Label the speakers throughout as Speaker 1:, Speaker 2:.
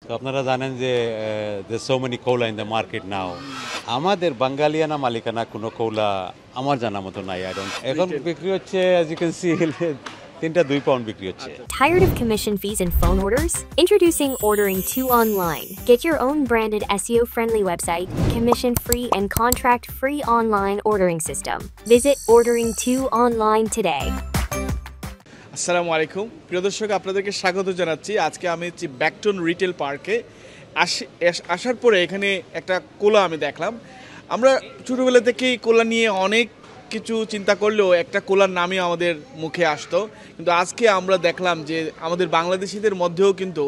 Speaker 1: তো আপনারা জানেন যে there's so many cola in the market now. আমাদের বাঙালিয়ানা মালিকানা কোনো কৌলা আমার জানা মতো নাই। এখন বিক্রি হচ্ছে as you can see 3 pound বিক্রি হচ্ছে।
Speaker 2: Tired of commission fees and phone orders? Introducing Ordering 2 Online. Get your own branded SEO-friendly website, commission-free and contract-free online ordering system. Visit Ordering 2 Online today.
Speaker 3: আসসালামু আলাইকুম প্রিয় দর্শক, আপনাদেরকে স্বাগত জানাচ্ছি। আজকে আমি হচ্ছি ব্যাকটন রিটেল পার্কে আসার পরে এখানে একটা কোলা আমি দেখলাম। আমরা ছোটোবেলা থেকেই কোলা নিয়ে অনেক কিছু চিন্তা করলেও একটা কোলার নামই আমাদের মুখে আসতো, কিন্তু আজকে আমরা দেখলাম যে আমাদের বাংলাদেশিদের মধ্যেও কিন্তু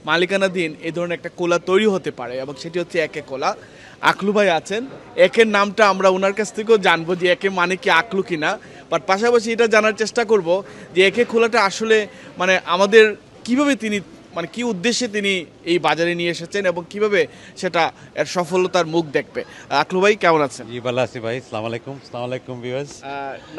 Speaker 3: মালিকানাধীন এই ধরনের একটা কোলা তৈরি হতে পারে, এবং সেটি হচ্ছে একে কোলা। আকলু ভাই আছেন, একের নামটা আমরা ওনার কাছ থেকেও জানবো যে একে মানে কি আকলু কিনা, বাট পাশাপাশি এটা জানার চেষ্টা করব যে একে খোলাটা আসলে মানে আমাদের কিভাবে তিনি মানে কি উদ্দেশ্যে তিনি এই বাজারে নিয়ে এসেছেন এবং কিভাবে সেটা এর সফলতার মুখ দেখবে। আকলু ভাই কেমন আছেন?
Speaker 1: জি ভালো আছি ভাই, আসসালামু আলাইকুম। আসসালামু আলাইকুম viewers.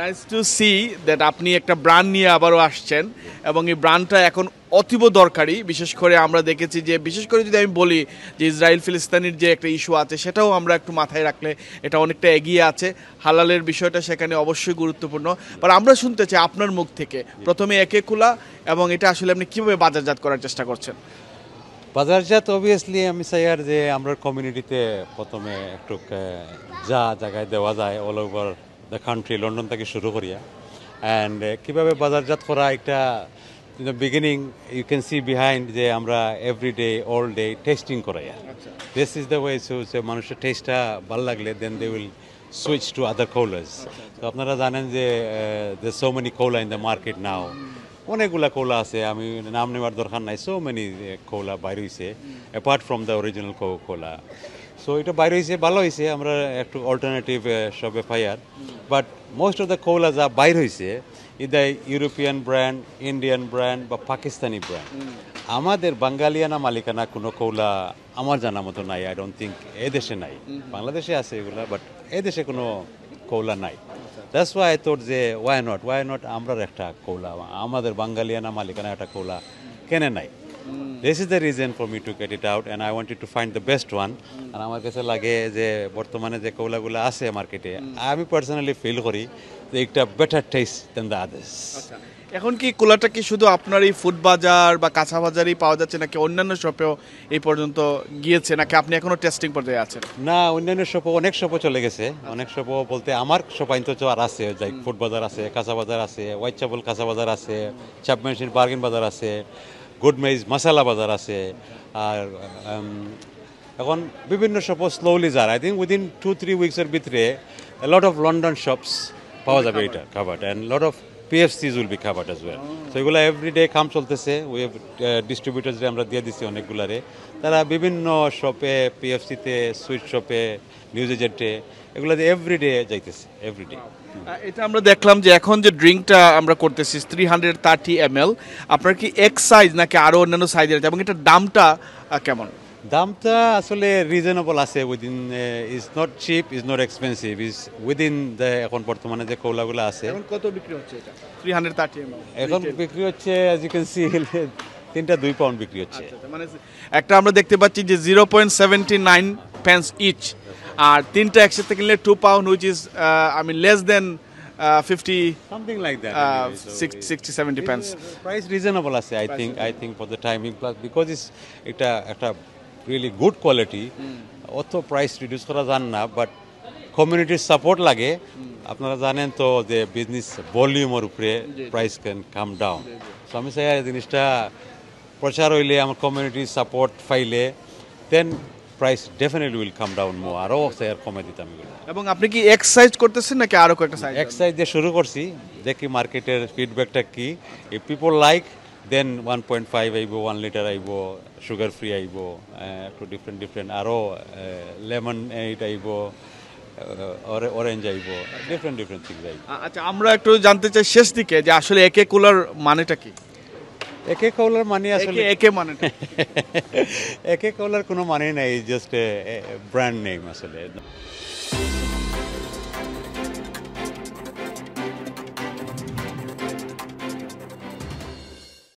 Speaker 3: Nice to see that আপনি একটা ব্র্যান্ড নিয়ে আবারও আসছেন, এবং এই ব্র্যান্ডটা এখন অতীব দরকারি। বিশেষ করে আমরা দেখেছি যে, বিশেষ করে যদি আমি বলি যে ইসরায়েল ফিলিস্তিনের যে একটা ইস্যু আছে সেটাও আমরা একটু মাথায় রাখলে এটা অনেকটা এগিয়ে আছে। হালালের বিষয়টা সেখানে অবশ্যই গুরুত্বপূর্ণ। বাট আমরা শুনতে চাই আপনার মুখ থেকে প্রথমে একে খোলা, এবং এটা আসলে আপনি কীভাবে বাজারজাত করার চেষ্টা করছেন?
Speaker 1: বাজারজাত অবভিয়াসলি আমি চাই আর যে আমরা কমিউনিটিতে প্রথমে একটু যা জায়গায় দেওয়া যায় all over the country, London থেকে শুরু করিয়া, অ্যান্ড কীভাবে বাজারজাত করা একটা in the beginning you can see behind যে আমরা everyday all day টেস্টিং করাইয়া। This is the way, so মানুষের টেস্টটা ভালো লাগলে then they will switch to other colas. তো আপনারা জানেন যে there's so many cola in the market now. অনেকগুলা কোলা আছে, আমি নাম নেওয়ার দরকার নাই। সো মেনি কোলা বাইর হয়েছে apart from the original cola. So এটা বাইর হয়েছে, ভালো হয়েছে, আমরা একটু অল্টারনেটিভ সবে পাইয়ার। But most of the cola যা বাইর হয়েছে ইদাই ইউরোপিয়ান ব্র্যান্ড, ইন্ডিয়ান ব্র্যান্ড বা পাকিস্তানি ব্র্যান্ড। আমাদের বাঙালিয়ানা মালিকানা কোনো কৌলা আমার জানা মতো নাই। আই ডোন্ট থিঙ্ক এদেশে নাই, বাংলাদেশে আছে এগুলা, বাট এদেশে কোনো কৌলা নাই। দ্যাটস ওয়াই আই থট যে ওয়াই নট আমরার একটা কৌলা, আমাদের বাঙালিয়ানা মালিকানা একটা কৌলা কেনে নাই। This is the reason for me to get it out, and I wanted to find the best one. আর আমার কাছে লাগে যে বর্তমানে যে কৌলাগুলো আছে মার্কেটে, আমি পার্সোনালি ফিল করি যে একটা better taste than the others.
Speaker 3: এখন কি কোলাটা কি শুধু আপনার এই ফুড বাজার বা কাঁচা বাজারেই পাওয়া যাচ্ছে, নাকি অন্যান্য শপেও এই পর্যন্ত গিয়েছে, নাকি আপনি এখনো টেস্টিং পর্যায়ে আছেন?
Speaker 1: না, অন্যান্য শপও অনেক শপও চলে গেছে। অনেক শপও বলতে আমার শপ আইন তো আর আছে, যাই ফুড বাজার আছে, কাঁচা বাজার আছে, হোয়াইট চাপল কাঁচা বাজার আছে, চাপমেশিন বার্গেন বাজার আছে, গুড মেজ মশালা বাজার আছে। আর এখন বিভিন্ন শপও স্লোলি যার আই থিঙ্ক উইদিন 2-3 উইকসের ভিতরে লট অফ লন্ডন শপস পাওয়া যাবে এটা খাবার, and lot of PFCs will be covered as well. So এগুলো এভরিডে কাম চলতেছে। উই হ্যাভ ডিস্ট্রিবিউটার্সরে আমরা দিয়ে দিচ্ছি অনেকগুলারে, তারা বিভিন্ন শপে, PFCতে, সুইট শপে, নিউজ এজেন্টে এগুলো এভরিডে যাইতেছে এভরিডে।
Speaker 3: এটা আমরা দেখলাম যে এখন যে ড্রিঙ্কটা আমরা করতেছি 330 ml, আপনার কি এক সাইজ নাকি আরও অন্যান্য সাইজের আছে, এবং এটার দামটা কেমন?
Speaker 1: দামটা আসলে রিজনেবল আছে, within is not cheap, is not expensive, is within the এখন বর্তমানে যে কৌলাগুলো আছে।
Speaker 3: এখন কত বিক্রি হচ্ছে এটা 330 ml?
Speaker 1: এখন বিক্রি হচ্ছে as you can see 2 pound বিক্রি হচ্ছে।
Speaker 3: মানে একটা আমরা দেখতে পাচ্ছি যে 0.79 pence ইচ, আর তিনটা একসাথে কিনলে 2 pound, which is I mean less than 50
Speaker 1: something like that,
Speaker 3: 60-70 pence.
Speaker 1: Price reasonable আছে I think for the timing, plus because it's এটা একটা really good quality, অত প্রাইস রিডিউস করা যান না, বাট কমিউনিটির সাপোর্ট লাগে। আপনারা জানেন তো যে বিজনেস ভলিউমের উপরে price can come down. So আমি চাই এই জিনিসটা প্রচার হইলে, আমার কমিউনিটির সাপোর্ট পাইলে, then price definitely will come down more, আরও স্যার কমে দিতাম এগুলো।
Speaker 3: এবং আপনি কি এক্সারসাইজ করতেছেন নাকি আরও কয়েকটা সাইজ?
Speaker 1: এক্সারসাইজ দিয়ে শুরু করছি, দেখি মার্কেটের ফিডব্যাকটা কি। ইফ পিপল লাইক দেন 1.5 আইব, 1 লিটার আইব, সুগার ফ্রি আইব, একটু ডিফারেন্ট আরও লেমন এইট আইব, অরেঞ্জ আইব, ডিফারেন্ট থিংস আইব।
Speaker 3: আচ্ছা, আমরা একটু জানতে চাই শেষ দিকে যে আসলে একে কুলার মানেটা কি?
Speaker 1: একে কৌলার মানে আসলে
Speaker 3: একে মানেটা
Speaker 1: একে কৌলার কোনো মানে নাই, জাস্ট ব্র্যান্ড নেম আসলে।